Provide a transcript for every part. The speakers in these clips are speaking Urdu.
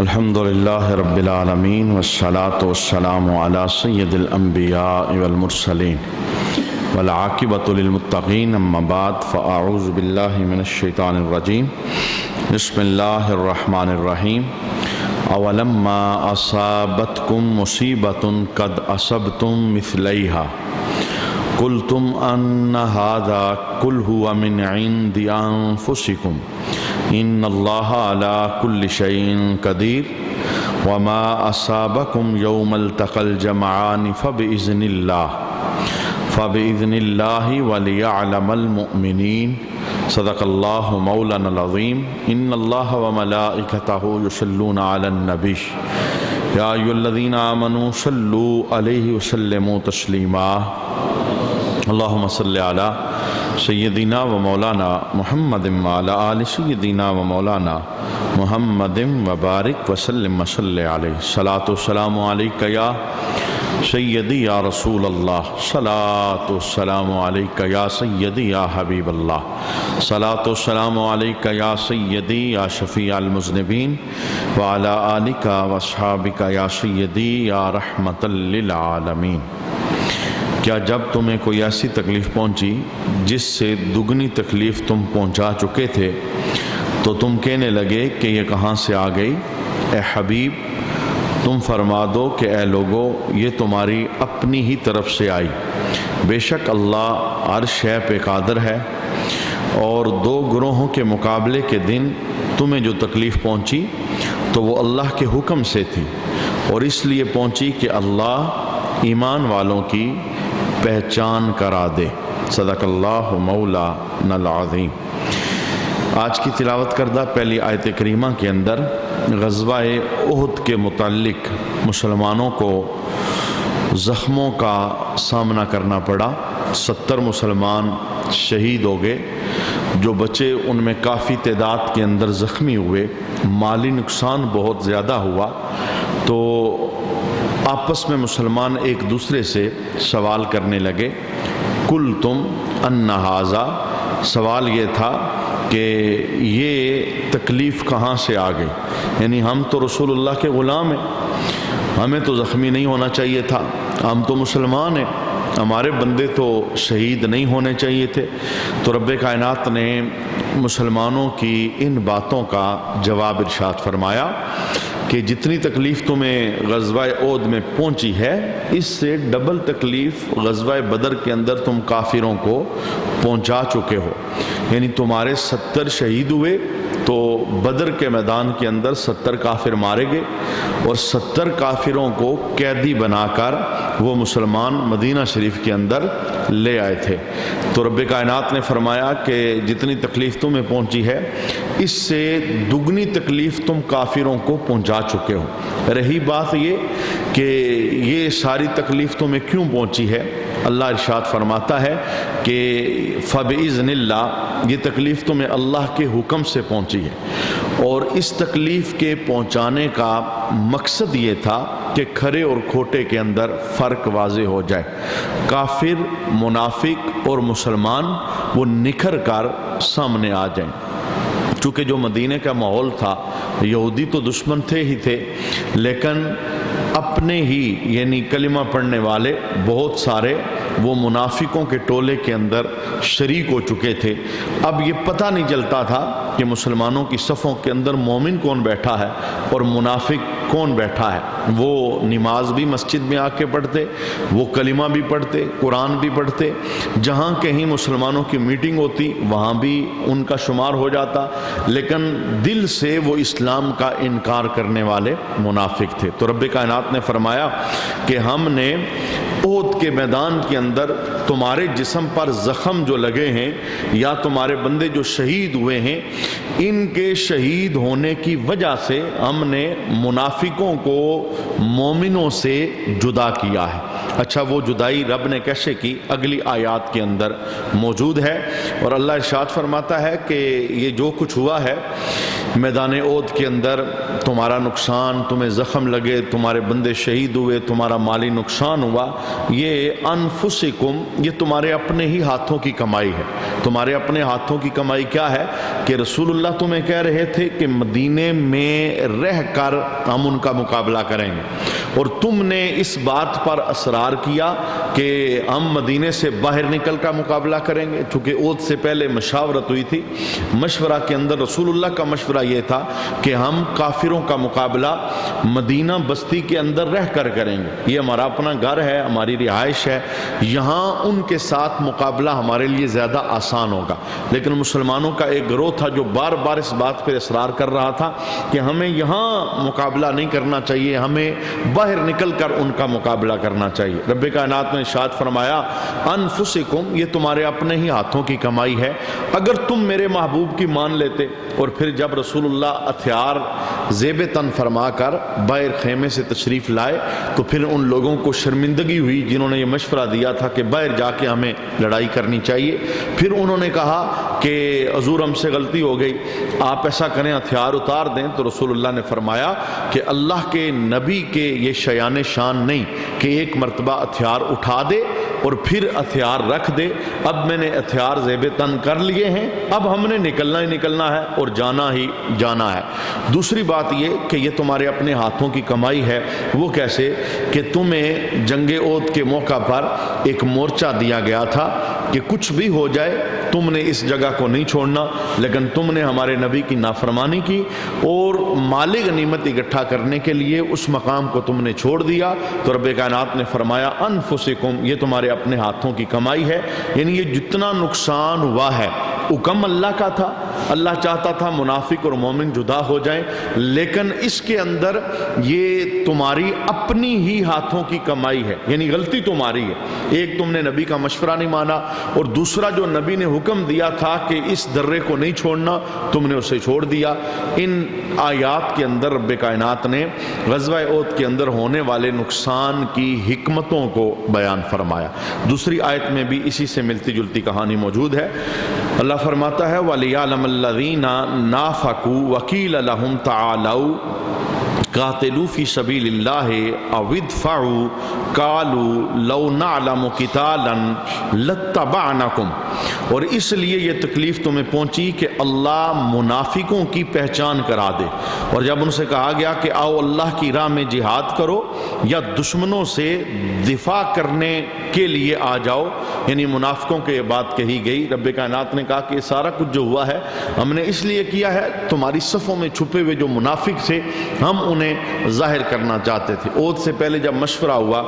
الحمد للہ رب العالمین والصلاة والسلام علی سید الانبیاء والمرسلین والعاقبۃ للمتقین اما بعد فاعوذ باللہ من الشیطان الرجیم بسم اللہ الرحمن الرحیم اولما اصابتکم مصیبۃ قد اصبتم مثلیہا قلتم ان ھذا قل ھو من عند انفسکم ان اللہ علی کل شیء قدیر وما اصابکم یوم التقى الجمعان فبإذن اللہ ولیعلم المؤمنین صدق اللہ مولانا العظیم ان اللہ وملائکتہ یصلون علی النبی یا ایھا الذین آمنوا صلوا علیہ وسلموا تسلیما اللہم صل علی سیدنا و مولانا محمد وعلی آل سیدنا و مولانا محمد وبارک وسلم وصلی علیہ صلاۃ والسلام علیک یا سیدی یا رسول اللہ صلاۃ والسلام علیک یا سیدی یا حبیب اللہ صلاۃ والسلام علیک یا سیدی یا شفیع المذنبین وعلی آلک واصحابک یا سیدی یا رحمۃ للعالمین۔ کیا جب تمہیں کوئی ایسی تکلیف پہنچی جس سے دگنی تکلیف تم پہنچا چکے تھے تو تم کہنے لگے کہ یہ کہاں سے آ گئی؟ اے حبیب تم فرما دو کہ اے لوگو یہ تمہاری اپنی ہی طرف سے آئی، بے شک اللہ ہر شے پہ قادر ہے، اور دو گروہوں کے مقابلے کے دن تمہیں جو تکلیف پہنچی تو وہ اللہ کے حکم سے تھی، اور اس لیے پہنچی کہ اللہ ایمان والوں کی پہچان کرا دے۔ صدق اللہ مولانا العظیم۔ آج کی تلاوت کردہ پہلی آیت کریمہ کے اندر غزوہ احد کے متعلق مسلمانوں کو زخموں کا سامنا کرنا پڑا۔ 70 مسلمان شہید ہو گئے، جو بچے ان میں کافی تعداد کے اندر زخمی ہوئے، مالی نقصان بہت زیادہ ہوا۔ تو آپس میں مسلمان ایک دوسرے سے سوال کرنے لگے، کل تم ان ھذا، سوال یہ تھا کہ یہ تکلیف کہاں سے آ گئی، یعنی ہم تو رسول اللہ کے غلام ہیں، ہمیں تو زخمی نہیں ہونا چاہیے تھا، ہم تو مسلمان ہیں، ہمارے بندے تو شہید نہیں ہونے چاہیے تھے۔ تو رب کائنات نے مسلمانوں کی ان باتوں کا جواب ارشاد فرمایا کہ جتنی تکلیف تمہیں غزوہ احد میں پہنچی ہے اس سے ڈبل تکلیف غزوہ بدر کے اندر تم کافروں کو پہنچا چکے ہو، یعنی تمہارے 70 شہید ہوئے تو بدر کے میدان کے اندر 70 کافر مارے گئے، اور 70 کافروں کو قیدی بنا کر وہ مسلمان مدینہ شریف کے اندر لے آئے تھے۔ تو رب کائنات نے فرمایا کہ جتنی تکلیف تمہیں پہنچی ہے اس سے دگنی تکلیف تم کافروں کو پہنچا چکے ہو۔ رہی بات یہ کہ یہ ساری تکلیف تمہیں کیوں پہنچی ہے، اللہ ارشاد فرماتا ہے کہ فبإذن اللہ، یہ تکلیف تمہیں اللہ کے حکم سے پہنچی ہے، اور اس تکلیف کے پہنچانے کا مقصد یہ تھا کہ کھرے اور کھوٹے کے اندر فرق واضح ہو جائے، کافر، منافق اور مسلمان وہ نکھر کر سامنے آ جائیں۔ چونکہ جو مدینہ کا ماحول تھا، یہودی تو دشمن تھے ہی تھے، لیکن اپنے ہی یعنی کلمہ پڑھنے والے بہت سارے وہ منافقوں کے ٹولے کے اندر شریک ہو چکے تھے۔ اب یہ پتہ نہیں چلتا تھا کہ مسلمانوں کی صفوں کے اندر مومن کون بیٹھا ہے اور منافق کون بیٹھا ہے۔ وہ نماز بھی مسجد میں آ کے پڑھتے، وہ کلمہ بھی پڑھتے، قرآن بھی پڑھتے، جہاں کہیں مسلمانوں کی میٹنگ ہوتی وہاں بھی ان کا شمار ہو جاتا، لیکن دل سے وہ اسلام کا انکار کرنے والے منافق تھے۔ تو رب کائنات نے فرمایا کہ ہم نے احد کے میدان کے اندر تمہارے جسم پر زخم جو لگے ہیں یا تمہارے بندے جو شہید ہوئے ہیں، ان کے شہید ہونے کی وجہ سے ہم نے منافقوں کو مومنوں سے جدا کیا ہے۔ اچھا، وہ جدائی رب نے کیسے کی اگلی آیات کے اندر موجود ہے، اور اللہ ارشاد فرماتا ہے کہ یہ جو کچھ ہوا ہے میدان احد کے اندر، تمہارا نقصان، تمہیں زخم لگے، تمہارے بندے شہید ہوئے، تمہارا مالی نقصان ہوا، یہ انفسکم، یہ تمہارے اپنے ہی ہاتھوں کی کمائی ہے۔ تمہارے اپنے ہاتھوں کی کمائی کیا ہے کہ رسول اللہ تمہیں کہہ رہے تھے کہ مدینے میں رہ کر ہم ان کا مقابلہ کریں گے، اور تم نے اس بات پر اصرار کیا کہ ہم مدینے سے باہر نکل کر مقابلہ کریں گے، چونکہ عہد سے پہلے مشاورت ہوئی تھی۔ مشورہ کے اندر رسول اللہ کا مشورہ یہ تھا کہ ہم کافروں کا مقابلہ مدینہ بستی کے اندر رہ کر کریں گے، یہ ہمارا اپنا گھر ہے، ہماری رہائش ہے، یہاں ان کے ساتھ مقابلہ ہمارے لیے زیادہ آسان ہوگا۔ لیکن مسلمانوں کا ایک گروہ تھا جو بار بار اس بات پر اصرار کر رہا تھا کہ ہمیں یہاں مقابلہ نہیں کرنا چاہیے، ہمیں باہر نکل کر ان کا مقابلہ کرنا چاہیے۔ رب کائنات نے ارشاد فرمایا انفسکم، یہ تمہارے اپنے ہی ہاتھوں کی کمائی ہے، اگر تم میرے محبوب کی مان لیتے۔ اور پھر جب رسول اللہ ہتھیار زیب تن فرما کر باہر خیمے سے تشریف لائے تو پھر ان لوگوں کو شرمندگی ہوئی جنہوں نے یہ مشورہ دیا تھا کہ باہر جا کے ہمیں لڑائی کرنی چاہیے۔ پھر انہوں نے کہا کہ حضور ہم سے غلطی ہو گئی، آپ ایسا کریں ہتھیار اتار دیں۔ تو رسول اللہ نے فرمایا کہ اللہ کے نبی کے یہ شیان شان نہیں کہ ایک مرتبہ ہتھیار اٹھا دے اور پھر ہتھیار رکھ دے، اب میں نے ہتھیار زیب تن کر لیے ہیں، اب ہم نے نکلنا ہی نکلنا ہے اور جانا ہی جانا ہے۔ دوسری بات یہ کہ یہ تمہارے اپنے ہاتھوں کی کمائی ہے۔ وہ کیسے کہ تمہیں جنگ عہد کے موقع پر ایک مورچہ دیا گیا تھا کہ کچھ بھی ہو جائے تم نے اس جگہ کو نہیں چھوڑنا، لیکن تم نے ہمارے نبی کی نافرمانی کی اور مال غنیمت اکٹھا کرنے کے لیے اس مقام کو تم نے چھوڑ دیا۔ تو رب کائنات نے فرمایا انفسکم، یہ تمہارے اپنے ہاتھوں کی کمائی ہے، یعنی یہ جتنا نقصان ہوا ہے حکم اللہ کا تھا، اللہ چاہتا تھا منافق اور مومن جدا ہو جائیں، لیکن اس کے اندر یہ تمہاری اپنی ہی ہاتھوں کی کمائی ہے، یعنی غلطی تمہاری ہے۔ ایک تم نے نبی کا مشورہ نہیں مانا، اور دوسرا جو نبی نے حکم دیا تھا کہ اس درے کو نہیں چھوڑنا تم نے اسے چھوڑ دیا۔ ان آیات کے اندر رب کائنات نے غزوہ احد کے اندر ہونے والے نقصان کی حکمتوں کو بیان فرمایا۔ دوسری آیت میں بھی اسی سے ملتی جلتی کہانی موجود ہے۔ اللہ فرماتا ہے وَلِيَعْلَمَ الَّذِينَ نَافَقُوا وَقِيلَ لَهُمْ تَعَالَوْا قَاتِلُوا فِي سَبِيلِ اللَّهِ أَوِ ادْفَعُوا قَالُوا لَوْ نَعْلَمُ قِتَالًا لَاتَّبَعْنَكُمْ، اور اس لیے یہ تکلیف تمہیں پہنچی کہ اللہ منافقوں کی پہچان کرا دے، اور جب ان سے کہا گیا کہ آؤ اللہ کی راہ میں جہاد کرو یا دشمنوں سے دفاع کرنے کے لیے آ جاؤ، یعنی منافقوں کے یہ بات کہی گئی۔ رب کائنات نے کہا کہ یہ سارا کچھ جو ہوا ہے ہم نے اس لیے کیا ہے، تمہاری صفوں میں چھپے ہوئے جو منافق تھے ہم انہیں ظاہر کرنا چاہتے تھے۔ عہد سے پہلے جب مشورہ ہوا،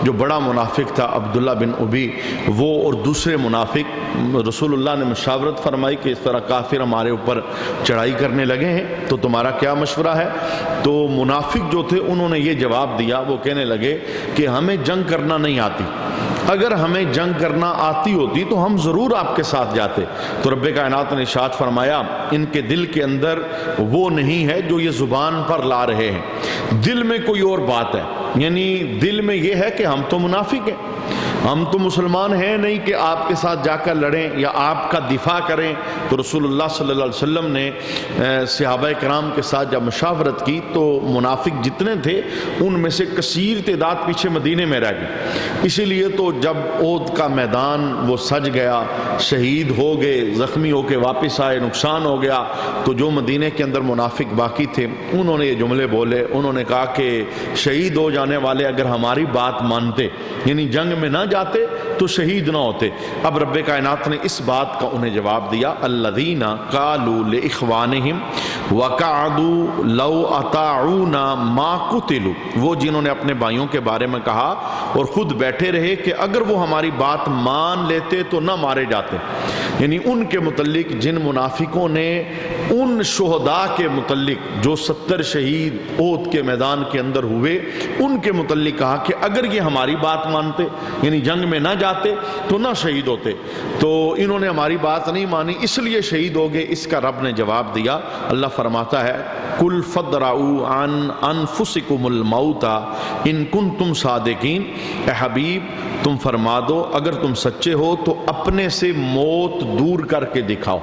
جو بڑا منافق تھا عبداللہ بن ابی، وہ اور دوسرے منافق، رسول اللہ نے مشاورت فرمائی کہ اس طرح کافر ہمارے اوپر چڑھائی کرنے لگے ہیں تو تمہارا کیا مشورہ ہے؟ تو منافق جو تھے انہوں نے یہ جواب دیا، وہ کہنے لگے کہ ہمیں جنگ کرنا نہیں آتی، اگر ہمیں جنگ کرنا آتی ہوتی تو ہم ضرور آپ کے ساتھ جاتے۔ تو رب کائنات نے ارشاد فرمایا ان کے دل کے اندر وہ نہیں ہے جو یہ زبان پر لا رہے ہیں، دل میں کوئی اور بات ہے، یعنی دل میں یہ ہے کہ ہم تو منافق ہیں، ہم تو مسلمان ہیں نہیں کہ آپ کے ساتھ جا کر لڑیں یا آپ کا دفاع کریں۔ تو رسول اللہ صلی اللہ علیہ وسلم نے صحابہ کرام کے ساتھ جب مشاورت کی تو منافق جتنے تھے ان میں سے کثیر تعداد پیچھے مدینے میں رہ گئی۔ اسی لیے تو جب عہد کا میدان وہ سج گیا، شہید ہو گئے، زخمی ہو کے واپس آئے، نقصان ہو گیا، تو جو مدینے کے اندر منافق باقی تھے انہوں نے یہ جملے بولے، انہوں نے کہا کہ شہید ہو جانے والے اگر ہماری بات مانتے، یعنی جنگ میں نہ جاتے تو شہید نہ ہوتے۔ اب رب کائنات نے اس بات کا انہیں جواب دیا الذین قالوا لاخوانہم وقعدوا لو اطاعونا ما قتلوا، وہ جنہوں نے اپنے بھائیوں کے بارے میں کہا اور خود بیٹھے رہے کہ اگر وہ ہماری بات مان لیتے تو نہ مارے جاتے، یعنی ان کے متعلق جن منافقوں نے ان شہداء کے متعلق جو 70 شہید عہد کے میدان کے اندر ہوئے ان کے متعلق کہا کہ اگر یہ ہماری بات مانتے، یعنی جنگ میں نہ جاتے تو نہ شہید ہوتے، تو انہوں نے ہماری بات نہیں مانی اس لیے شہید ہو گئے۔ اس کا رب نے جواب دیا، اللہ فرماتا ہے قُلْ فَادْرَؤُوا عَنْ أَنفُسِكُمُ الْمَوْتَ إِن كُنتُمْ صَادِقِينَ، اے حبیب تم فرما دو اگر تم سچے ہو تو اپنے سے موت دور کر کے دکھاؤ،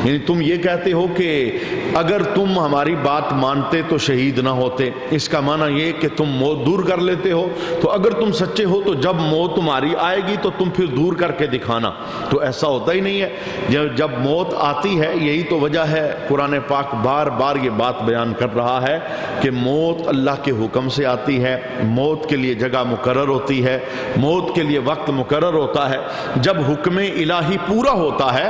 یعنی تم یہ کہتے ہو کہ اگر تم ہماری بات مانتے تو شہید نہ ہوتے، اس کا معنی یہ کہ تم موت دور کر لیتے ہو، تو اگر تم سچے ہو تو جب موت تمہاری آئے گی تو تم پھر دور کر کے دکھانا. تو ایسا ہوتا ہی نہیں ہے. جب موت آتی ہے، یہی تو وجہ ہے قرآن پاک بار بار یہ بات بیان کر رہا ہے کہ موت اللہ کے حکم سے آتی ہے، موت کے لیے جگہ مقرر ہوتی ہے، موت کے لیے وقت مقرر ہوتا ہے. جب حکم الہی پورا ہوتا ہے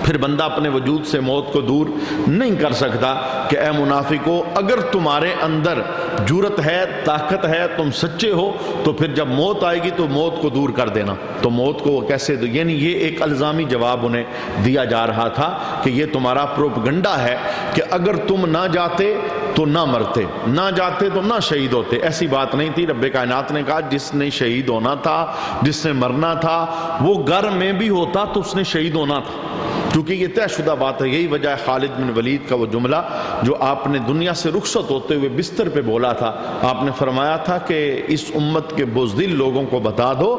پھر بندہ اپنے وجود سے موت کو دور نہیں کر سکتا. کہ اے منافقو، اگر تمہارے اندر جرأت ہے، طاقت ہے، تم سچے ہو، تو پھر جب موت آئے گی تو موت کو دور کر دینا. تو موت کو کیسے دو؟ یعنی یہ ایک الزامی جواب انہیں دیا جا رہا تھا کہ یہ تمہارا پروپگنڈا ہے کہ اگر تم نہ جاتے تو نہ مرتے، نہ جاتے تو نہ شہید ہوتے. ایسی بات نہیں تھی. رب کائنات نے کہا جس نے شہید ہونا تھا، جس نے مرنا تھا، وہ گھر میں بھی ہوتا تو اس نے شہید ہونا تھا، کیونکہ یہ طے شدہ بات ہے. یہی وجہ ہے خالد بن ولید کا وہ جملہ جو آپ نے دنیا سے رخصت ہوتے ہوئے بستر پہ بولا تھا. آپ نے فرمایا تھا کہ اس امت کے بزدل لوگوں کو بتا دو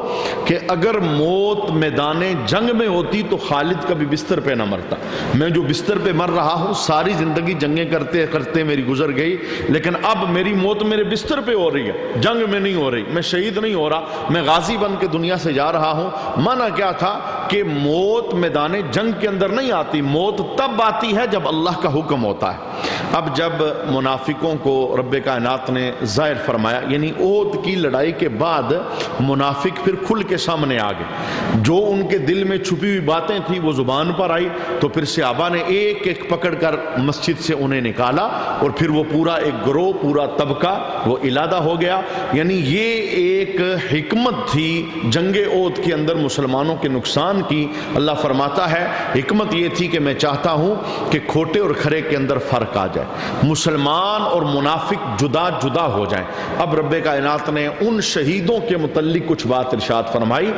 کہ اگر موت میدان جنگ میں ہوتی تو خالد کبھی بستر پہ نہ مرتا. میں جو بستر پہ مر رہا ہوں، ساری زندگی جنگیں کرتے کرتے میری گزر گئی، لیکن اب میری موت میرے بستر پہ ہو رہی ہے، جنگ میں نہیں ہو رہی. میں شہید نہیں ہو رہا، میں غازی بن کے دنیا سے جا رہا ہوں. مانا کیا تھا کہ موت میدان جنگ کے اندر نہیں آتی، موت تب آتی ہے جب اللہ کا حکم ہوتا ہے. اب جب منافقوں کو رب کائنات نے ظاہر فرمایا، یعنی احد کی لڑائی کے بعد منافق پھر کھل کے سامنے آ گئے. جو ان کے دل میں چھپی ہوئی باتیں تھیں وہ زبان پر آئی، تو پھر صحابہ نے ایک ایک پکڑ کر مسجد سے انہیں نکالا، اور پھر وہ پورا ایک گروہ، پورا طبقہ وہ علادہ ہو گیا. یعنی یہ ایک حکمت تھی جنگ احد کے اندر مسلمانوں کے نقصان کی. اللہ فرماتا ہے حکمت یہ تھی کہ میں چاہتا ہوں کہ کھوٹے اور کھرے کے اندر فرق آ جائے، مسلمان اور منافق جدا جدا ہو جائیں. اب رب کائنات نے ان شہیدوں کے متعلق کچھ بات ارشاد فرمائی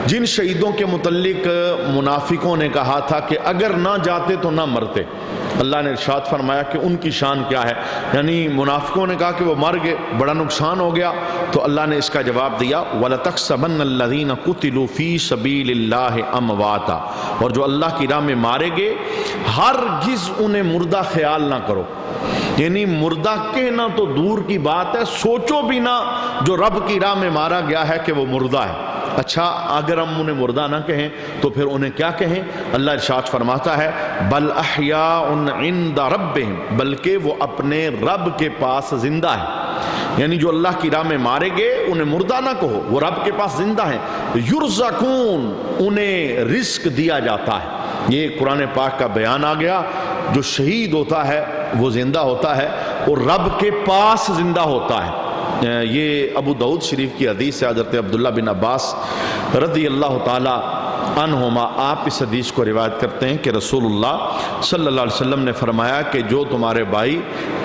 جن شہیدوں کے متعلق منافقوں نے کہا تھا کہ اگر نہ جاتے تو نہ مرتے. اللہ نے ارشاد فرمایا کہ ان کی شان کیا ہے. یعنی منافقوں نے کہا کہ وہ مر گئے، بڑا نقصان ہو گیا. تو اللہ نے اس کا جواب دیا وَلَتَحْسَبَنَّ الَّذِينَ قُتِلُوا فِي سَبِيلِ اللَّهِ أَمْوَاتًا، اور جو اللہ کی راہ میں مارے گئے ہرگز انہیں مردہ خیال نہ کرو. یعنی مردہ کہنا تو دور کی بات ہے، سوچو بھی نہ جو رب کی راہ میں مارا گیا ہے کہ وہ مردہ ہے. اچھا اگر ہم انہیں مردہ نہ کہیں تو پھر انہیں کیا کہیں؟ اللہ ارشاد فرماتا ہے بل احیاء عند ربہم، بلکہ وہ اپنے رب کے پاس زندہ ہے. یعنی جو اللہ کی راہ میں مارے گئے انہیں مردہ نہ کہو، وہ رب کے پاس زندہ ہیں. یرزقون، انہیں رزق دیا جاتا ہے. یہ قرآن پاک کا بیان آ گیا. جو شہید ہوتا ہے وہ زندہ ہوتا ہے اور رب کے پاس زندہ ہوتا ہے. یہ ابو داؤد شریف کی حدیث ہے. حضرت عبداللہ بن عباس رضی اللہ تعالی عنہما آپ اس حدیث کو روایت کرتے ہیں کہ رسول اللہ صلی اللہ علیہ وسلم نے فرمایا کہ جو تمہارے بھائی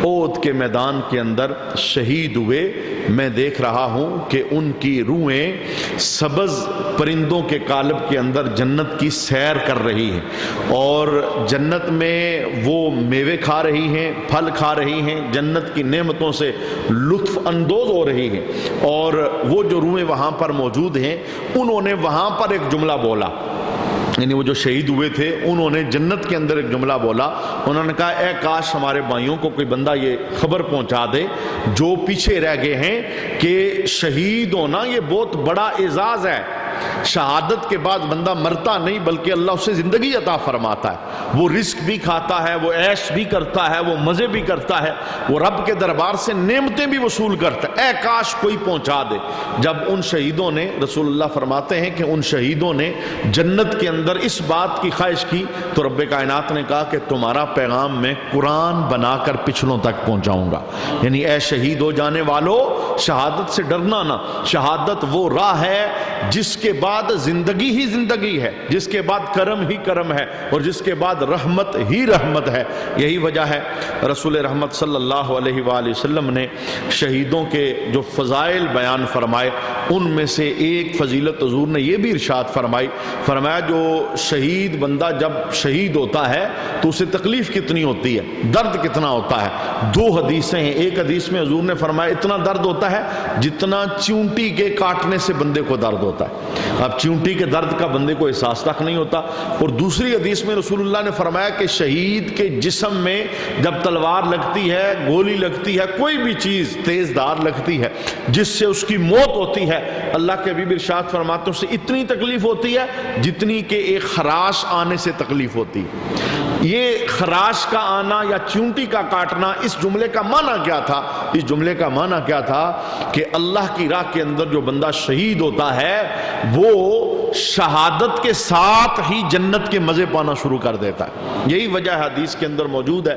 احد کے میدان کے اندر شہید ہوئے، میں دیکھ رہا ہوں کہ ان کی روحیں سبز پرندوں کے قالب کے اندر جنت کی سیر کر رہی ہیں، اور جنت میں وہ میوے کھا رہی ہیں، پھل کھا رہی ہیں، جنت کی نعمتوں سے لطف اندوز ہو رہی ہیں. اور وہ جو روحیں وہاں پر موجود ہیں انہوں نے وہاں پر ایک جملہ بولا. یعنی وہ جو شہید ہوئے تھے انہوں نے جنت کے اندر ایک جملہ بولا. انہوں نے کہا اے کاش ہمارے بھائیوں کو کوئی بندہ یہ خبر پہنچا دے جو پیچھے رہ گئے ہیں کہ شہید ہونا یہ بہت بڑا اعزاز ہے. شہادت کے بعد بندہ مرتا نہیں بلکہ اللہ اسے زندگی عطا فرماتا ہے. وہ رزق بھی کھاتا ہے، وہ عیش بھی کرتا ہے، وہ مزے بھی کرتا ہے، وہ رب کے دربار سے نعمتیں بھی وصول کرتا ہے. اے کاش کوئی پہنچا دے. جب ان شہیدوں نے، رسول اللہ فرماتے ہیں کہ ان شہیدوں نے جنت کے اندر اس بات کی خواہش کی تو رب کائنات نے کہا کہ تمہارا پیغام میں قرآن بنا کر پچھلوں تک پہنچاؤں گا. یعنی اے شہید ہو جانے والو، شہادت سے ڈرنا نہ. شہادت وہ راہ ہے جس کے بعد زندگی ہی زندگی ہے، جس کے بعد کرم ہی کرم ہے، اور جس کے بعد رحمت ہی رحمت ہے. یہی وجہ ہے رسول رحمت صلی اللہ علیہ وآلہ وسلم نے شہیدوں کے جو فضائل بیان فرمائے ان میں سے ایک فضیلت حضور نے یہ بھی ارشاد فرمایا جو شہید بندہ جب شہید ہوتا ہے تو اسے تکلیف کتنی ہوتی ہے، درد کتنا ہوتا ہے. دو حدیثیں ہیں. ایک حدیث میں حضور نے فرمایا اتنا درد ہوتا ہے جتنا چونٹی کے کاٹنے سے بندے کو درد ہوتا ہے. اب چیونٹی کے درد کا بندے کو احساس تک نہیں ہوتا۔ اور دوسری حدیث میں رسول اللہ نے فرمایا کہ شہید کے جسم میں جب تلوار لگتی ہے، گولی لگتی ہے، کوئی بھی چیز تیز دار لگتی ہے جس سے اس کی موت ہوتی ہے، اللہ کے حبیب ارشاد فرماتے ہیں اسے اتنی تکلیف ہوتی ہے جتنی کہ ایک خراش آنے سے تکلیف ہوتی ہے۔ یہ خراش کا آنا یا چیونٹی کا کاٹنا، اس جملے کا معنی کیا تھا؟ اس جملے کا معنی کیا تھا کہ اللہ کی راہ کے اندر جو بندہ شہید ہوتا ہے وہ شہادت کے ساتھ ہی جنت کے مزے پانا شروع کر دیتا ہے۔ یہی وجہ حدیث کے اندر موجود ہے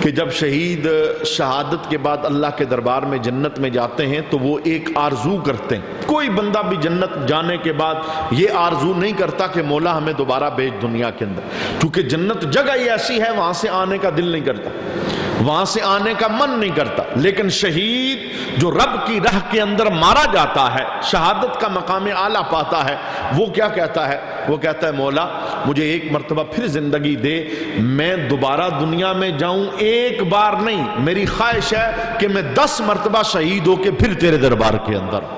کہ جب شہید شہادت کے بعد اللہ کے دربار میں جنت میں جاتے ہیں تو وہ ایک آرزو کرتے ہیں۔ کوئی بندہ بھی جنت جانے کے بعد یہ آرزو نہیں کرتا کہ مولا ہمیں دوبارہ بھیج دنیا کے اندر، کیونکہ جنت جگہ ہی ایسی ہے وہاں سے آنے کا دل نہیں کرتا، وہاں سے آنے کا من نہیں کرتا۔ لیکن شہید جو رب کی راہ کے اندر مارا جاتا ہے، شہادت کا مقام اعلیٰ پاتا ہے، وہ کیا کہتا ہے؟ وہ کہتا ہے مولا مجھے ایک مرتبہ پھر زندگی دے، میں دوبارہ دنیا میں جاؤں، ایک بار نہیں، میری خواہش ہے کہ میں 10 مرتبہ شہید ہو کے پھر تیرے دربار کے اندر،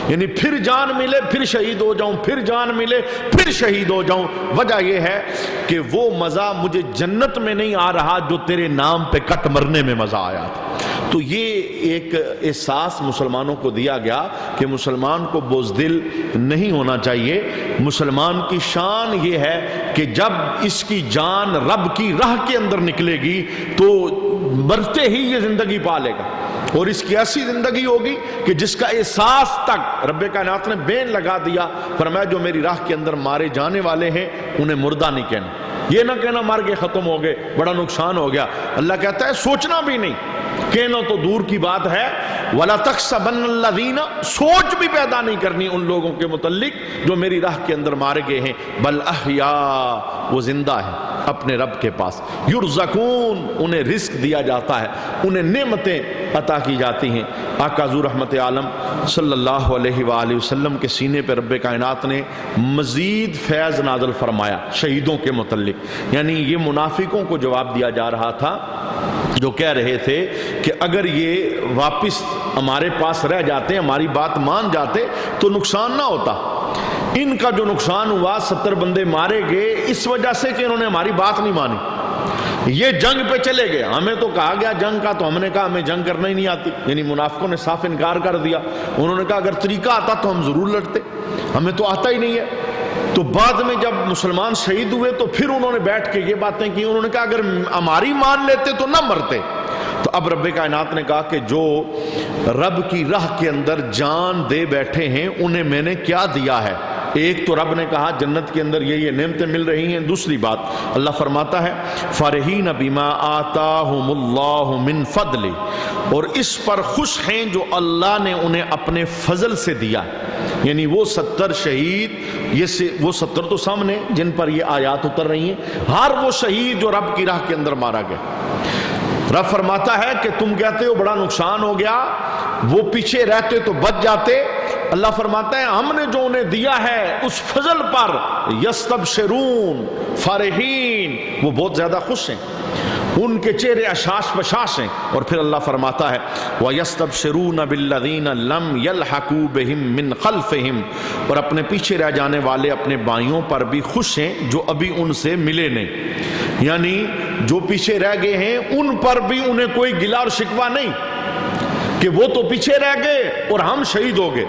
یعنی پھر جان ملے پھر شہید ہو جاؤں، پھر جان ملے پھر شہید ہو جاؤں۔ وجہ یہ ہے کہ وہ مزہ مجھے جنت میں نہیں آ رہا جو تیرے نام پہ کٹ مرنے میں مزہ آیا تھا۔ تو یہ ایک احساس مسلمانوں کو دیا گیا کہ مسلمان کو بزدل نہیں ہونا چاہیے۔ مسلمان کی شان یہ ہے کہ جب اس کی جان رب کی راہ کے اندر نکلے گی تو مرتے ہی یہ زندگی پالے گا، اور اس کی ایسی زندگی ہوگی کہ جس کا احساس تک رب کائنات نے بین لگا دیا۔ فرمایا جو میری راہ کے اندر مارے جانے والے ہیں انہیں مردہ نہیں کہنا، یہ نہ کہنا مر کے ختم ہو گئے، بڑا نقصان ہو گیا۔ اللہ کہتا ہے سوچنا بھی نہیں، کہنا تو دور کی بات ہے، وَلَا تَحْسَبَنَّ الَّذِينَ، سوچ بھی پیدا نہیں کرنی ان لوگوں کے متعلق جو میری راہ کے اندر مارے گئے ہیں، بل احیاء، وہ زندہ ہیں اپنے رب کے پاس، یرزقون، انہیں رزق دیا جاتا ہے، انہیں نعمتیں عطا کی جاتی ہیں۔ آقا حضور رحمت عالم صلی اللہ علیہ وآلہ وسلم کے سینے پہ رب کائنات نے مزید فیض نازل فرمایا شہیدوں کے متعلق، یعنی یہ منافقوں کو جواب دیا جا رہا تھا جو کہہ رہے تھے کہ اگر یہ واپس ہمارے پاس رہ جاتے، ہماری بات مان جاتے تو نقصان نہ ہوتا۔ ان کا جو نقصان ہوا 70 بندے مارے گئے اس وجہ سے کہ انہوں نے ہماری بات نہیں مانی، یہ جنگ پہ چلے گئے۔ ہمیں تو کہا گیا جنگ کا، تو ہم نے کہا ہمیں جنگ کرنا ہی نہیں آتی، یعنی منافقوں نے صاف انکار کر دیا۔ انہوں نے کہا اگر طریقہ آتا تو ہم ضرور لڑتے، ہمیں تو آتا ہی نہیں ہے۔ تو بعد میں جب مسلمان شہید ہوئے تو پھر انہوں نے بیٹھ کے یہ باتیں کی، انہوں نے کہا اگر ہماری مان لیتے تو نہ مرتے۔ تو اب رب کائنات نے کہا کہ جو رب کی راہ کے اندر جان دے بیٹھے ہیں انہیں میں نے کیا دیا ہے؟ ایک تو رب نے کہا جنت کے اندر یہ نعمتیں مل رہی ہیں، دوسری بات اللہ فرماتا ہے فارحین بما آتاہم اللہ من فضل، اور اس پر خوش ہیں جو اللہ نے انہیں اپنے فضل سے دیا، یعنی وہ 70 شہید، وہ 70 تو سامنے جن پر یہ آیات اتر رہی ہیں، ہر وہ شہید جو رب کی راہ کے اندر مارا گیا، رب فرماتا ہے کہ تم کہتے ہو بڑا نقصان ہو گیا، وہ پیچھے رہتے تو بچ جاتے، اللہ فرماتا ہے ہم نے جو انہیں دیا ہے اس فضل پر یستبشرون، فارحین، وہ بہت زیادہ خوش ہیں، ان کے چہرے اشاش بشاش ہیں۔ اور پھر اللہ فرماتا ہے وَيَسْتَبْشِرُونَ بِالَّذِينَ لَمْ يَلْحَقُوا بِهِمْ مِنْ خَلْفِهِمْ، اور اپنے پیچھے رہ جانے والے اپنے بھائیوں پر بھی خوش ہیں جو ابھی ان سے ملے نہیں، یعنی جو پیچھے رہ گئے ہیں ان پر بھی انہیں کوئی گلہ اور شکوہ نہیں کہ وہ تو پیچھے رہ گئے اور ہم شہید ہو گئے۔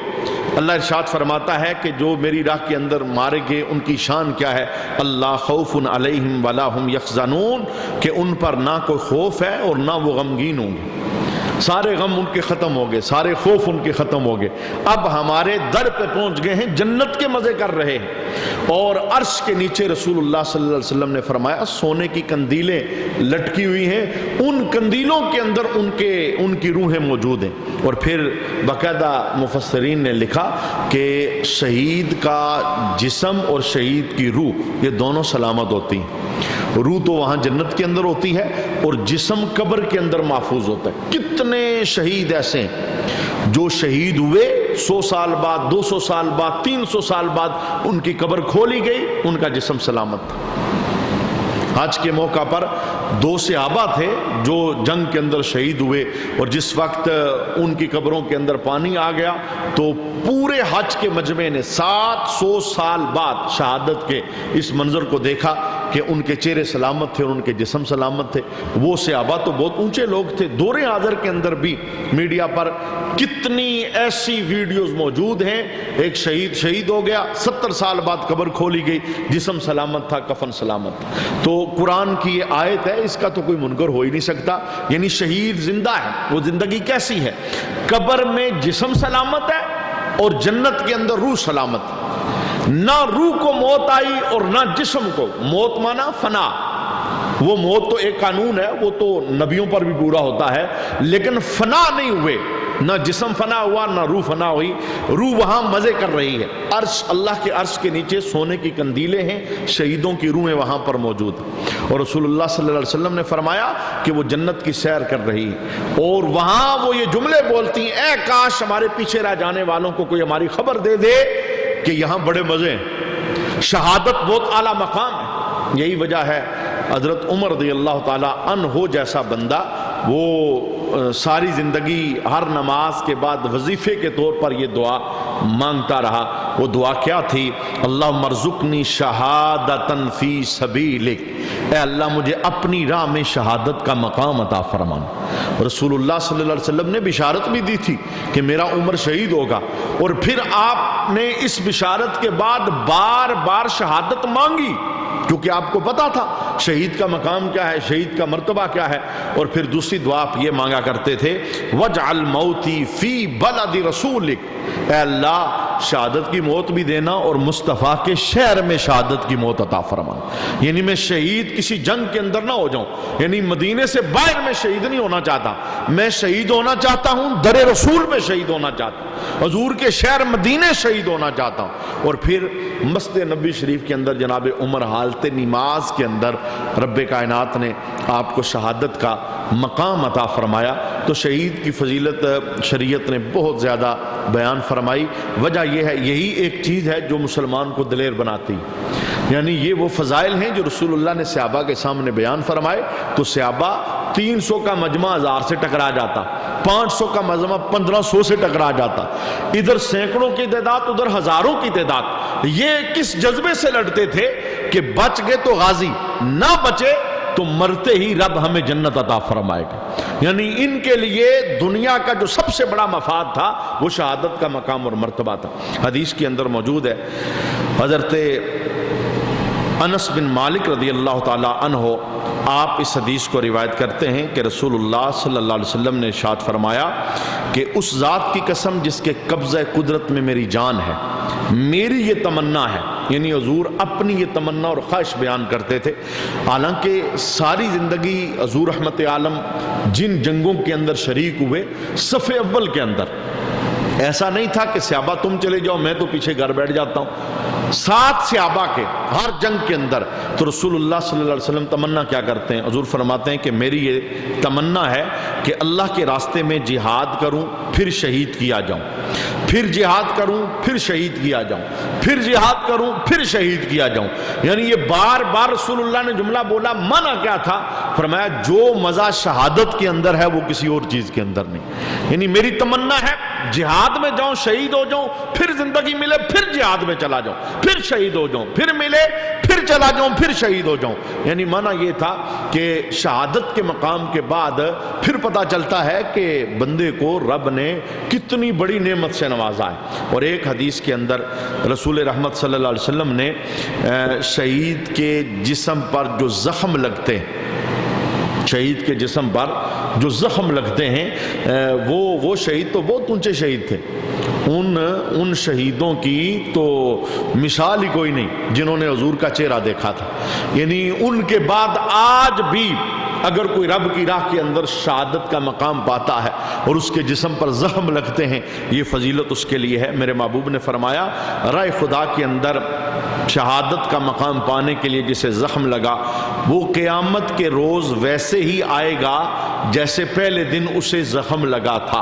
اللہ ارشاد فرماتا ہے کہ جو میری راہ کے اندر مارے گئے ان کی شان کیا ہے؟ اللہ خوف علیہم ولا ہم یحزنون، کہ ان پر نہ کوئی خوف ہے اور نہ وہ غمگین ہوں گے، سارے غم ان کے ختم ہو گئے، سارے خوف ان کے ختم ہو گئے، اب ہمارے در پہ پہنچ گئے ہیں، جنت کے مزے کر رہے ہیں۔ اور عرش کے نیچے رسول اللہ صلی اللہ علیہ وسلم نے فرمایا سونے کی قندیلیں لٹکی ہوئی ہیں، ان قندیلوں کے اندر ان کی روحیں موجود ہیں۔ اور پھر باقاعدہ مفسرین نے لکھا کہ شہید کا جسم اور شہید کی روح یہ دونوں سلامت ہوتی ہیں، روح تو وہاں جنت کے اندر ہوتی ہے اور جسم قبر کے اندر محفوظ ہوتا ہے۔ کتنے شہید ایسے ہیں جو شہید ہوئے 100 سال بعد، 200 سال بعد، 300 سال بعد ان کی قبر کھولی گئی، ان کا جسم سلامت تھا۔ آج کے موقع پر دو صحابہ تھے جو جنگ کے اندر شہید ہوئے، اور جس وقت ان کی قبروں کے اندر پانی آ گیا تو پورے حج کے مجمع نے 700 سال بعد شہادت کے اس منظر کو دیکھا کہ ان کے چہرے سلامت تھے اور ان کے جسم سلامت تھے۔ وہ صحابہ تو بہت اونچے لوگ تھے۔ دور حاضر کے اندر بھی میڈیا پر کتنی ایسی ویڈیوز موجود ہیں، ایک شہید ہو گیا، 70 سال بعد قبر کھولی گئی، جسم سلامت تھا، کفن سلامت تھا۔ تو قرآن کی یہ آیت ہے، اس کا تو کوئی منکر ہو ہی نہیں سکتا، یعنی شہید زندہ ہے۔ وہ زندگی کیسی ہے؟ قبر میں جسم سلامت ہے اور جنت کے اندر روح سلامت ہے۔ نہ روح کو موت آئی اور نہ جسم کو۔ موت مانا فنا، وہ موت تو ایک قانون ہے، وہ تو نبیوں پر بھی پورا ہوتا ہے، لیکن فنا نہیں ہوئے، نہ جسم فنا ہوا نہ روح فنا ہوئی۔ روح وہاں مزے کر رہی ہے، عرش، اللہ کے عرش کے نیچے سونے کی قندیلیں ہیں، شہیدوں کی روحیں وہاں پر موجود ہیں، اور رسول اللہ صلی اللہ علیہ وسلم نے فرمایا کہ وہ جنت کی سیر کر رہی ہے، اور وہاں وہ یہ جملے بولتی ہیں، اے کاش ہمارے پیچھے رہ جانے والوں کو کوئی ہماری خبر دے دے کہ یہاں بڑے مزے ہیں۔ شہادت بہت اعلیٰ مقام ہے۔ یہی وجہ ہے حضرت عمر رضی اللہ تعالیٰ عنہ جیسا بندہ، وہ ساری زندگی ہر نماز کے بعد وظیفے کے طور پر یہ دعا مانگتا رہا۔ وہ دعا کیا تھی؟ اللہم ارزقنی شہادتاً فی سبیلک، اے اللہ مجھے اپنی راہ میں شہادت کا مقام عطا فرمانا۔ رسول اللہ صلی اللہ علیہ وسلم نے بشارت بھی دی تھی کہ میرا عمر شہید ہوگا، اور پھر آپ نے اس بشارت کے بعد بار بار شہادت مانگی، کیونکہ آپ کو پتا تھا شہید کا مقام کیا ہے، شہید کا مرتبہ کیا ہے۔ اور پھر دوسری دعا آپ یہ مانگا کرتے تھے، وَاجْعَلْ مَوْتِي فِي بَلَدِ رَسُولِكَ، اے اللہ شہادت کی موت بھی دینا اور مصطفیٰ کے شہر میں شہادت کی موت عطا فرمانا، یعنی میں شہید کسی جنگ کے اندر نہ ہو جاؤں، یعنی مدینے سے باہر میں شہید نہیں ہونا چاہتا، میں شہید ہونا چاہتا ہوں در رسول میں شہید ہونا چاہتا ہوں، حضور کے شہر مدینے شہید ہونا چاہتا ہوں۔ اور پھر مسجد نبی شریف کے اندر جناب عمر حالت نماز کے اندر رب کائنات نے آپ کو شہادت کا مقام عطا فرمایا۔ تو شہید کی فضیلت شریعت نے بہت زیادہ بیان فرمائی۔ وجہ یہ ہے، یہی ایک چیز ہے جو مسلمان کو دلیر بناتی، یعنی یہ وہ فضائل ہیں جو رسول اللہ نے صحابہ کے سامنے بیان فرمائے، تو صحابہ 300 کا مجمع 1000 سے ٹکرا جاتا، 500 کا مجمع 1500 سے ٹکرا جاتا، ادھر سینکڑوں کی تعداد ادھر ہزاروں کی تعداد۔ یہ کس جذبے سے لڑتے تھے کہ بچ گئے تو غازی، نہ بچے تو مرتے ہی رب ہمیں جنت عطا فرمائے گا۔ یعنی ان کے لیے دنیا کا جو سب سے بڑا مفاد تھا وہ شہادت کا مقام اور مرتبہ تھا۔ حدیث کے اندر موجود ہے، حضرت انس بن مالک رضی اللہ تعالی عنہ آپ اس حدیث کو روایت کرتے ہیں کہ رسول اللہ صلی اللہ علیہ وسلم نے ارشاد فرمایا کہ اس ذات کی قسم جس کے قبضہ قدرت میں میری جان ہے، میری یہ تمنا ہے، یعنی حضور اپنی یہ تمنا اور خواہش بیان کرتے تھے۔ حالانکہ ساری زندگی حضور رحمت عالم جن جنگوں کے اندر شریک ہوئے، صف اول کے اندر ایسا نہیں تھا کہ صحابہ تم چلے جاؤ میں تو پیچھے گھر بیٹھ جاتا ہوں، 7 صحابہ کے ہر جنگ کے اندر۔ تو رسول اللہ صلی اللہ علیہ وسلم تمنا کیا کرتے ہیں؟ حضور فرماتے ہیں کہ میری یہ تمنا ہے کہ اللہ کے راستے میں جہاد کروں پھر شہید کیا جاؤں، پھر جہاد کروں پھر شہید کیا جاؤں، پھر جہاد کروں پھر شہید کیا جاؤں۔ یعنی یہ بار بار رسول اللہ نے جملہ بولا، معنی کیا تھا؟ فرمایا جو مزہ شہادت کے اندر ہے وہ کسی اور چیز کے اندر نہیں۔ یعنی میری تمنا ہے جہاد میں جاؤں، شہید ہو جاؤں، پھر زندگی ملے پھر جہاد میں چلا جاؤں، پھر شہید ہو جاؤں، پھر ملے پھر چلا جاؤں، پھر شہید ہو جاؤں۔ یعنی معنی یہ تھا کہ شہادت کے مقام کے بعد پھر پتہ چلتا ہے کہ بندے کو رب نے کتنی بڑی نعمت سے نوازا ہے۔ اور ایک حدیث کے اندر رسول رحمت صلی اللہ علیہ وسلم نے شہید کے جسم پر جو زخم لگتے ہیں، شہید کے جسم پر جو زخم لگتے ہیں، وہ شہید تو بہت اونچے شہید تھے، ان شہیدوں کی تو مثال ہی کوئی نہیں جنہوں نے حضور کا چہرہ دیکھا تھا۔ یعنی ان کے بعد آج بھی اگر کوئی رب کی راہ کے اندر شہادت کا مقام پاتا ہے اور اس کے جسم پر زخم لگتے ہیں، یہ فضیلت اس کے لیے ہے۔ میرے محبوب نے فرمایا، رائے خدا کے اندر شہادت کا مقام پانے کے لیے جسے زخم لگا، وہ قیامت کے روز ویسے ہی آئے گا جیسے پہلے دن اسے زخم لگا تھا۔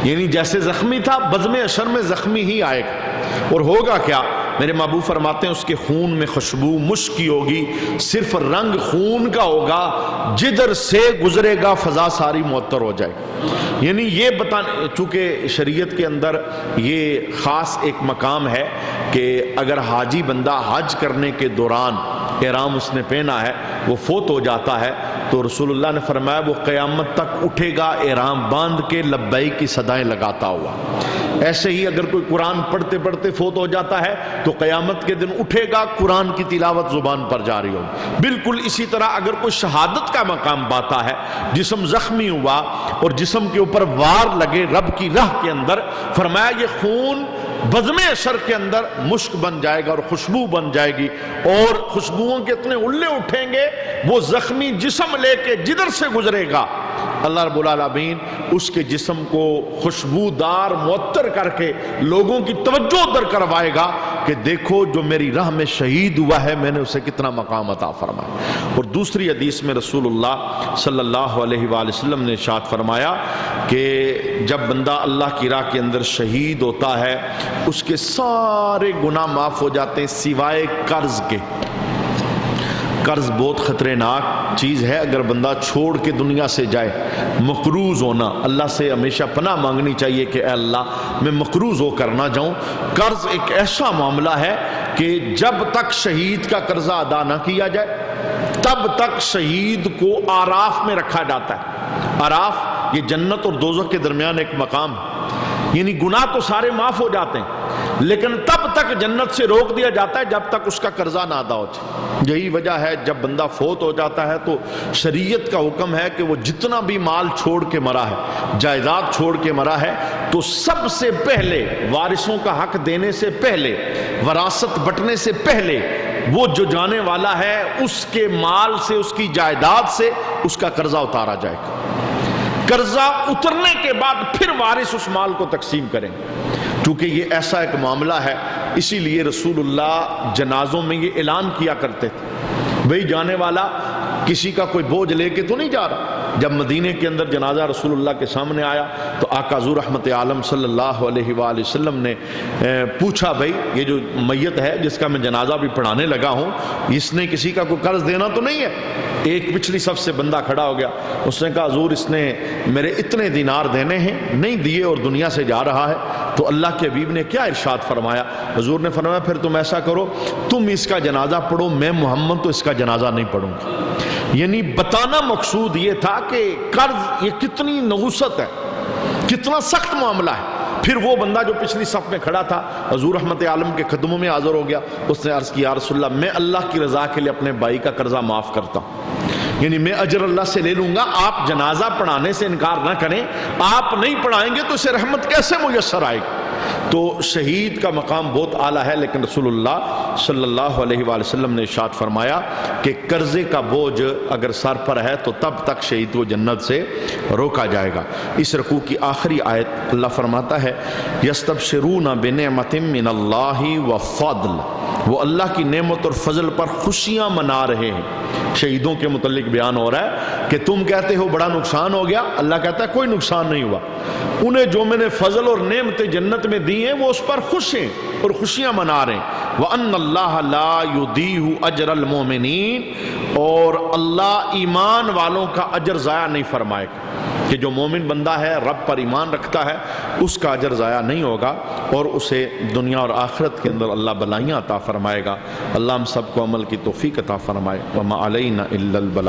یعنی جیسے زخمی تھا بزم اشر میں زخمی ہی آئے گا۔ اور ہوگا کیا میرے محبوب فرماتے ہیں اس کے خون میں خوشبو مشک کی ہوگی، صرف رنگ خون کا ہوگا، جدھر سے گزرے گا فضا ساری معطر ہو جائے گی۔ یعنی یہ بتانے، چونکہ شریعت کے اندر یہ خاص ایک مقام ہے کہ اگر حاجی بندہ حج کرنے کے دوران احرام اس نے پہنا ہے، وہ فوت ہو جاتا ہے، تو رسول اللہ نے فرمایا وہ قیامت تک اٹھے گا احرام باندھ کے لبیک کی صدائیں لگاتا ہوا۔ ایسے ہی اگر کوئی قرآن پڑھتے پڑھتے فوت ہو جاتا ہے تو قیامت کے دن اٹھے گا، قرآن کی تلاوت زبان پر جاری ہوگی۔ بالکل اسی طرح اگر کوئی شہادت کا مقام پاتا ہے، جسم زخمی ہوا اور جسم کے اوپر وار لگے رب کی راہ کے اندر، فرمایا یہ خون بزم اشر کے اندر مشک بن جائے گا اور خوشبو بن جائے گی، اور خوشبوؤں کے اتنے الے اٹھیں گے، وہ زخمی جسم لے کے جدھر سے گزرے گا اللہ رب العالمین اس کے جسم کو خوشبودار معطر کر کے لوگوں کی توجہ در کروائے گا کہ دیکھو جو میری راہ میں شہید ہوا ہے، میں نے اسے کتنا مقام عطا فرمایا۔ اور دوسری حدیث میں رسول اللہ صلی اللہ علیہ وآلہ وسلم نے ارشاد فرمایا کہ جب بندہ اللہ کی راہ کے اندر شہید ہوتا ہے، اس کے سارے گناہ معاف ہو جاتے ہیں سوائے قرض کے۔ قرض بہت خطرناک چیز ہے، اگر بندہ چھوڑ کے دنیا سے جائے۔ مقروض ہونا، اللہ سے ہمیشہ پناہ مانگنی چاہیے کہ اے اللہ میں مقروض ہو کر نہ جاؤں۔ قرض ایک ایسا معاملہ ہے کہ جب تک شہید کا قرضہ ادا نہ کیا جائے تب تک شہید کو آراف میں رکھا جاتا ہے۔ آراف یہ جنت اور دوزخ کے درمیان ایک مقام ہے، یعنی گناہ تو سارے معاف ہو جاتے ہیں لیکن تب تک جنت سے روک دیا جاتا ہے جب تک اس کا قرضہ نہ ادا ہو جائے۔ یہی وجہ ہے جب بندہ فوت ہو جاتا ہے تو شریعت کا حکم ہے کہ وہ جتنا بھی مال چھوڑ کے مرا ہے، جائیداد چھوڑ کے مرا ہے، تو سب سے پہلے وارثوں کا حق دینے سے پہلے، وراثت بٹنے سے پہلے، وہ جو جانے والا ہے اس کے مال سے، اس کی جائیداد سے اس کا قرضہ اتارا جائے گا۔ قرضہ اترنے کے بعد پھر وارث اس مال کو تقسیم کریں، کیونکہ یہ ایسا ایک معاملہ ہے۔ اسی لیے رسول اللہ جنازوں میں یہ اعلان کیا کرتے تھے، بھئی جانے والا کسی کا کوئی بوجھ لے کے تو نہیں جا رہا۔ جب مدینے کے اندر جنازہ رسول اللہ کے سامنے آیا تو آقا حضور رحمت عالم صلی اللہ علیہ وآلہ وسلم نے پوچھا، بھئی یہ جو میت ہے جس کا میں جنازہ بھی پڑھانے لگا ہوں، اس نے کسی کا کوئی قرض دینا تو نہیں ہے؟ ایک پچھلی صف سے بندہ کھڑا ہو گیا، اس نے کہا حضور اس نے میرے اتنے دینار دینے ہیں، نہیں دیے اور دنیا سے جا رہا ہے۔ تو اللہ کے حبیب نے کیا ارشاد فرمایا؟ حضور نے فرمایا پھر تم ایسا کرو، تم اس کا جنازہ پڑھو، میں محمد تو اس کا جنازہ نہیں پڑھوں گا۔ یعنی بتانا مقصود یہ تھا کہ قرض یہ کتنی نحوست ہے، کتنا سخت معاملہ ہے۔ پھر وہ بندہ جو پچھلی صف میں کھڑا تھا حضور رحمت عالم کے قدموں میں حاضر ہو گیا، اس نے عرض کیا یا رسول اللہ میں اللہ کی رضا کے لیے اپنے بھائی کا قرضہ معاف کرتا ہوں، یعنی میں اجر اللہ سے لے لوں گا، آپ جنازہ پڑھانے سے انکار نہ کریں، آپ نہیں پڑھائیں گے تو اسے رحمت کیسے میسر آئے گی؟ تو شہید کا مقام بہت اعلیٰ ہے، لیکن رسول اللہ صلی اللہ علیہ وآلہ وسلم نے ارشاد فرمایا کہ قرضے کا بوجھ اگر سر پر ہے تو تب تک شہید کو جنت سے روکا جائے گا۔ اس رکوع کی آخری آیت اللہ فرماتا ہے یستبشرون بنعمت من اللہ وفضل، وہ اللہ کی نعمت اور فضل پر خوشیاں منا رہے ہیں۔ شہیدوں کے متعلق بیان ہو رہا ہے کہ تم کہتے ہو بڑا نقصان ہو گیا، اللہ کہتا ہے کوئی نقصان نہیں ہوا، انہیں جو میں نے فضل اور نعمتیں جنت میں دی ہیں وہ اس پر خوش ہیں اور خوشیاں منا رہے ہیں۔ وَأَنَّ اللَّهَ لَا يُضِيعُ أَجْرَ الْمُؤْمِنِينَ، اور اللہ ایمان والوں کا اجر ضائع نہیں فرمائے گا، کہ جو مومن بندہ ہے رب پر ایمان رکھتا ہے اس کا اجر ضائع نہیں ہوگا اور اسے دنیا اور آخرت کے اندر اللہ بلائیاں عطا فرمائے گا۔ اللہ ہم سب کو عمل کی توفیق عطا فرمائے۔ وَمَا عَلَيْنَا إِلَّا الْبَلَاغُ۔